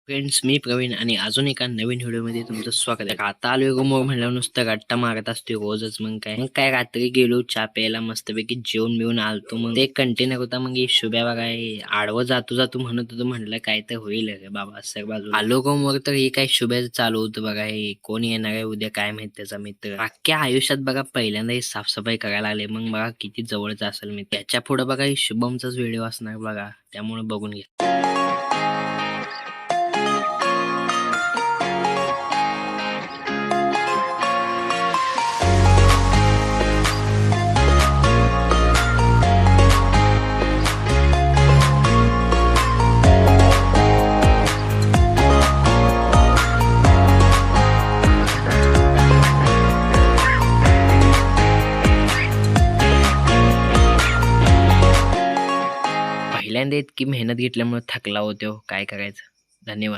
Friends, मी प्रवीण आणि अजून एका नवीन व्हिडिओमध्ये तुमचं स्वागत आहे. आता आलोय रूमवर म्हणल्यावर नुसतं गट्टा मारत असते रोजच. मग काय रात्री गेलो चहा प्यायला, मस्तपैकी जेवून बिवून आलतो. मग ते कंटेनर होता. मग ही शुभ्या बघाय आडवं जातो जातो म्हणत होतो. म्हणलं काय तर होईल रे बाबा सर बाजूला. आलो रूमवर तर हे काय शुभ्याचं चालू होतं बघा. हे कोण येणार आहे उद्या काय माहित, त्याचा मित्र. अख्ख्या आयुष्यात बघा पहिल्यांदा हे साफसफाई करायला लागले. मग बघा किती जवळच असेल मी. त्याच्या पुढे बघा हे शुभमचाच व्हिडिओ असणार बघा, त्यामुळे बघून घ्या. पहिल्यांदा इतकी मेहनत घेतल्यामुळे थकला होतो, काय करायचं. धन्यवाद.